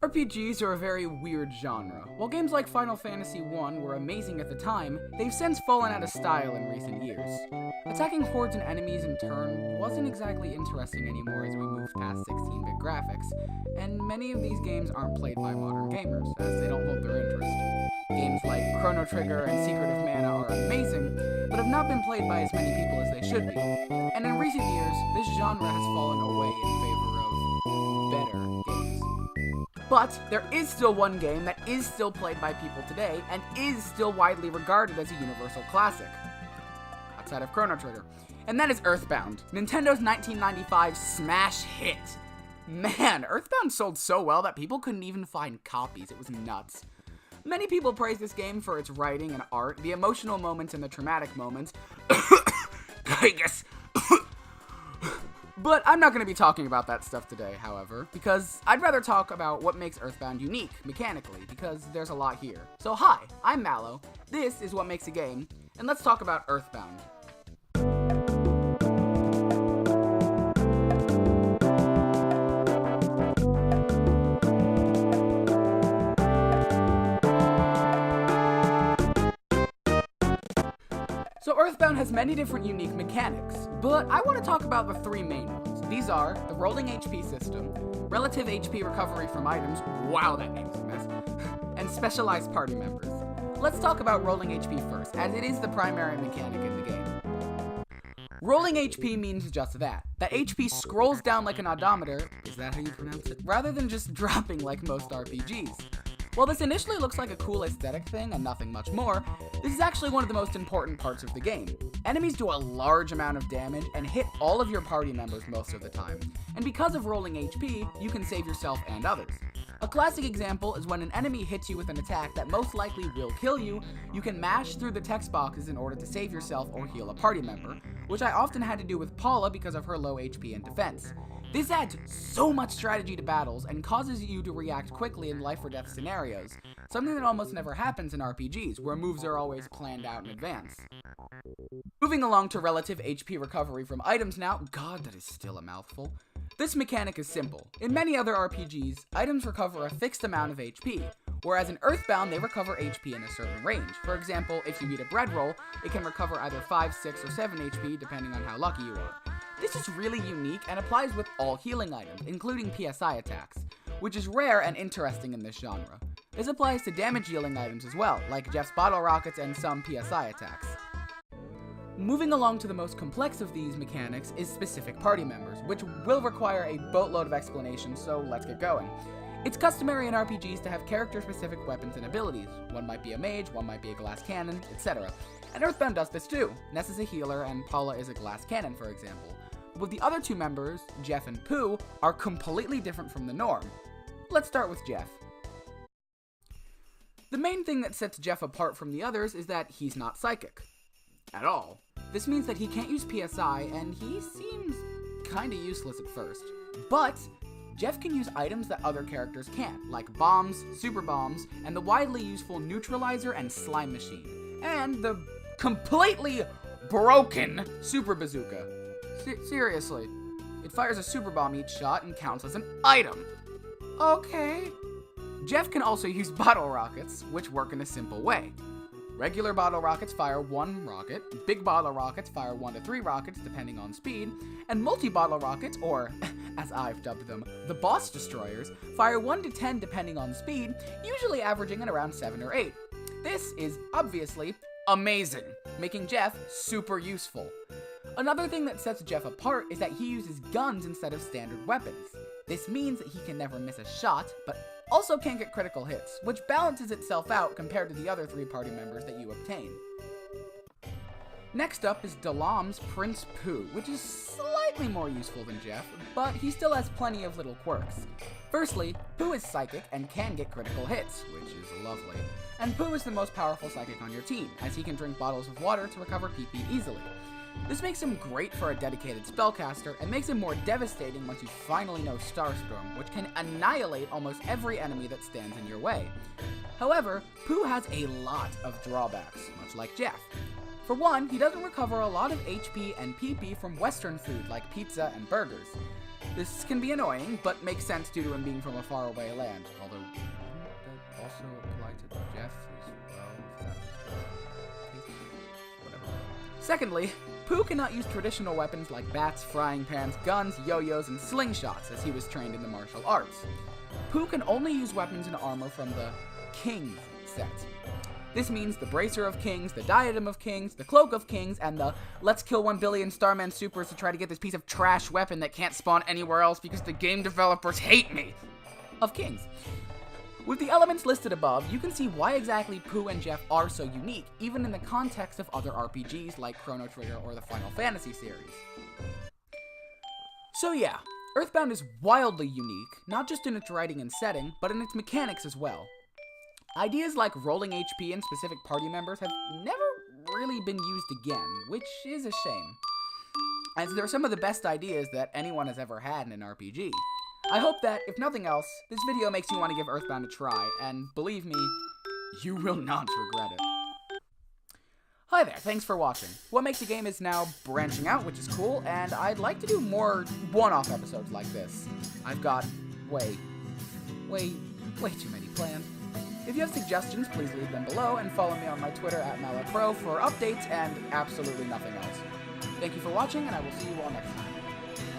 RPGs are a very weird genre. While games like Final Fantasy I were amazing at the time, they've since fallen out of style in recent years. Attacking hordes and enemies in turn wasn't exactly interesting anymore as we moved past 16-bit graphics, and many of these games aren't played by modern gamers, as they don't hold their interest. Games like Chrono Trigger and Secret of Mana are amazing, but have not been played by as many people as they should be. And in recent years, this genre has fallen away in favor of better games. But there is still one game that is still played by people today and is still widely regarded as a universal classic, outside of Chrono Trigger, and that is EarthBound, Nintendo's 1995 smash hit. Man, EarthBound sold so well that people couldn't even find copies. It was nuts. Many people praise this game for its writing and art, the emotional moments and the traumatic moments. I guess. But I'm not going to be talking about that stuff today, however, because I'd rather talk about what makes EarthBound unique, mechanically, because there's a lot here. So hi, I'm Mallow, this is What Makes a Game, and let's talk about EarthBound. So EarthBound has many different unique mechanics, but I want to talk about the three main ones. These are the rolling HP system, relative HP recovery from items, wow that name's a mess, and specialized party members. Let's talk about rolling HP first, as it is the primary mechanic in the game. Rolling HP means just that HP scrolls down like an odometer, is that how you pronounce it? Rather than just dropping like most RPGs. While this initially looks like a cool aesthetic thing and nothing much more, this is actually one of the most important parts of the game. Enemies do a large amount of damage and hit all of your party members most of the time, and because of rolling HP, you can save yourself and others. A classic example is when an enemy hits you with an attack that most likely will kill you, you can mash through the text boxes in order to save yourself or heal a party member, which I often had to do with Paula because of her low HP and defense. This adds so much strategy to battles and causes you to react quickly in life or death scenarios, something that almost never happens in RPGs, where moves are always planned out in advance. Moving along to relative HP recovery from items now, god that is still a mouthful. This mechanic is simple. In many other RPGs, items recover a fixed amount of HP, whereas in EarthBound they recover HP in a certain range. For example, if you eat a bread roll, it can recover either 5, 6, or 7 HP depending on how lucky you are. This is really unique and applies with all healing items, including PSI attacks, which is rare and interesting in this genre. This applies to damage dealing items as well, like Jeff's bottle rockets and some PSI attacks. Moving along to the most complex of these mechanics is specific party members, which will require a boatload of explanation, so let's get going. It's customary in RPGs to have character-specific weapons and abilities. One might be a mage, one might be a glass cannon, etc. And EarthBound does this too. Ness is a healer, and Paula is a glass cannon, for example. But the other two members, Jeff and Pooh, are completely different from the norm. Let's start with Jeff. The main thing that sets Jeff apart from the others is that he's not psychic. At all. This means that he can't use PSI, and he seems kinda useless at first. But Jeff can use items that other characters can't, like bombs, super bombs, and the widely useful neutralizer and slime machine. And the completely broken super bazooka. Seriously. It fires a super bomb each shot and counts as an item. Okay. Jeff can also use bottle rockets, which work in a simple way. Regular bottle rockets fire 1 rocket, big bottle rockets fire 1 to 3 rockets depending on speed, and multi-bottle rockets, or as I've dubbed them, the boss destroyers, fire 1 to 10 depending on speed, usually averaging at around 7 or 8. This is obviously amazing, making Jeff super useful. Another thing that sets Jeff apart is that he uses guns instead of standard weapons. This means that he can never miss a shot, but also can't get critical hits, which balances itself out compared to the other 3 party members that you obtain. Next up is Dalaam's Prince Pooh, which is slightly more useful than Jeff, but he still has plenty of little quirks. Firstly, Pooh is psychic and can get critical hits, which is lovely. And Pooh is the most powerful psychic on your team, as he can drink bottles of water to recover PP easily. This makes him great for a dedicated spellcaster, and makes him more devastating once you finally know Starstorm, which can annihilate almost every enemy that stands in your way. However, Pooh has a lot of drawbacks, much like Jeff. For one, he doesn't recover a lot of HP and PP from Western food like pizza and burgers. This can be annoying, but makes sense due to him being from a faraway land. Although, wouldn't that also apply to Jeff as well? If that was the whatever. Secondly, Pooh cannot use traditional weapons like bats, frying pans, guns, yo-yos, and slingshots, as he was trained in the martial arts. Pooh can only use weapons and armor from the King set. This means the Bracer of Kings, the Diadem of Kings, the Cloak of Kings, and the Let's Kill 1 Billion Starman Supers to try to get this piece of trash weapon that can't spawn anywhere else because the game developers hate me of Kings. With the elements listed above, you can see why exactly Pooh and Jeff are so unique, even in the context of other RPGs like Chrono Trigger or the Final Fantasy series. So yeah, EarthBound is wildly unique, not just in its writing and setting, but in its mechanics as well. Ideas like rolling HP in specific party members have never really been used again, which is a shame, as they're some of the best ideas that anyone has ever had in an RPG. I hope that, if nothing else, this video makes you want to give EarthBound a try, and believe me, you will not regret it. Hi there, thanks for watching. What Makes a Game is now branching out, which is cool, and I'd like to do more one-off episodes like this. I've got way too many planned. If you have suggestions, please leave them below, and follow me on my Twitter @MalakPro for updates and absolutely nothing else. Thank you for watching, and I will see you all next time.